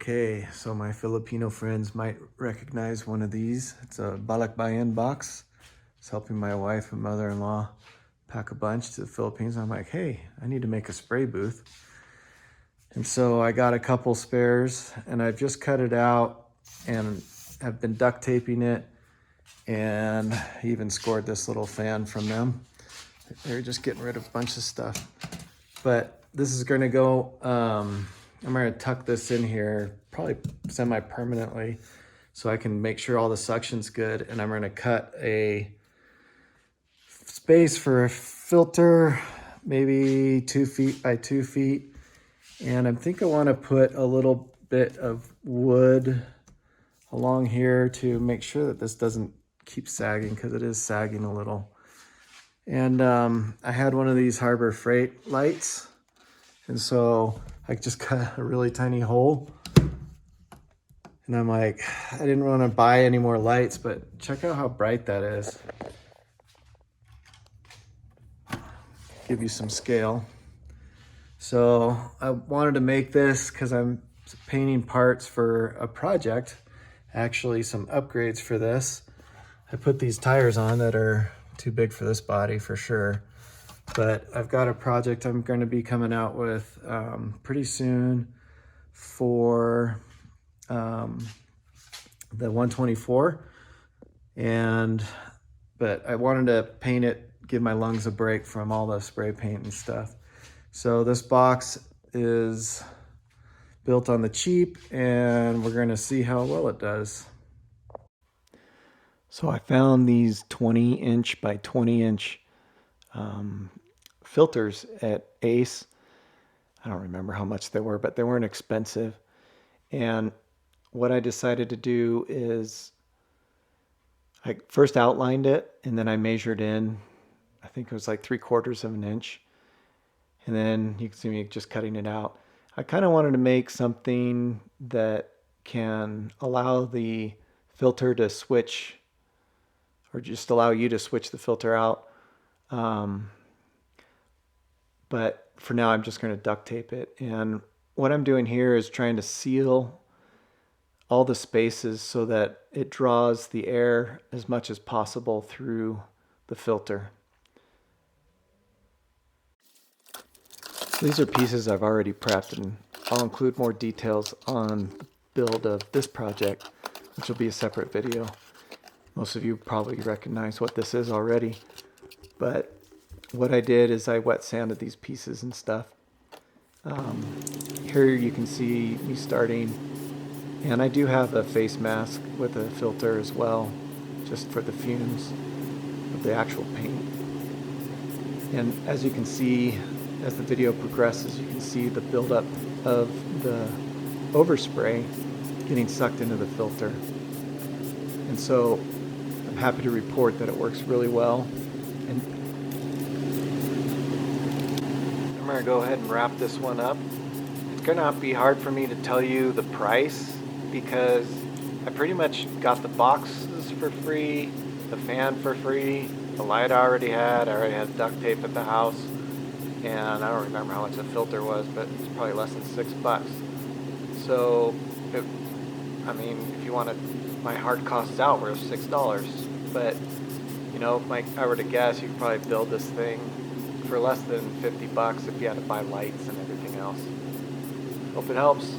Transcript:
Okay, so my Filipino friends might recognize one of these. It's a balakbayan box. It's helping my wife and mother-in-law pack a bunch to the Philippines. I'm like, hey, I need to make a spray booth. And so I got a couple spares and I've just cut it out and have been duct taping it, and even scored this little fan from them. They're just getting rid of a bunch of stuff. But this is gonna go, I'm gonna tuck this in here, probably semi-permanently, so I can make sure all the suction's good. And I'm gonna cut a space for a filter, maybe 2 feet by 2 feet. And I think I wanna put a little bit of wood along here to make sure that this doesn't keep sagging, because it is sagging a little. And I had one of these Harbor Freight lights, and so I just cut a really tiny hole. And I'm like, I didn't want to buy any more lights, but check out how bright that is. Give you some scale. So I wanted to make this because I'm painting parts for a project, actually some upgrades for this. I put these tires on that are too big for this body for sure, but I've got a project I'm going to be coming out with pretty soon for the 124, but I wanted to paint it, give my lungs a break from all the spray paint and stuff. So this box is built on the cheap, and we're going to see how well it does. So I found these 20-inch by 20-inch filters at Ace. I don't remember how much they were, but they weren't expensive. And what I decided to do is I first outlined it, and then I measured in, I think it was like 3/4 of an inch. And then you can see me just cutting it out. I kind of wanted to make something that can allow the filter to switch, or just allow you to switch the filter out. But for now, I'm just going to duct tape it. And what I'm doing here is trying to seal all the spaces so that it draws the air as much as possible through the filter. These are pieces I've already prepped, and I'll include more details on the build of this project, which will be a separate video. Most of you probably recognize what this is already, but what I did is I wet sanded these pieces and stuff. Here you can see me starting, and I do have a face mask with a filter as well, just for the fumes of the actual paint. And as you can see, as the video progresses, you can see the buildup of the overspray getting sucked into the filter. And so I'm happy to report that it works really well. And I'm going to go ahead and wrap this one up. It's going to be hard for me to tell you the price, because I pretty much got the boxes for free, the fan for free, the light I already had duct tape at the house. And I don't remember how much the filter was, but it's probably less than $6. So, I mean, if you wanted my hard costs out were $6, but you know, if I were to guess, you could probably build this thing for less than $50 if you had to buy lights and everything else. Hope it helps.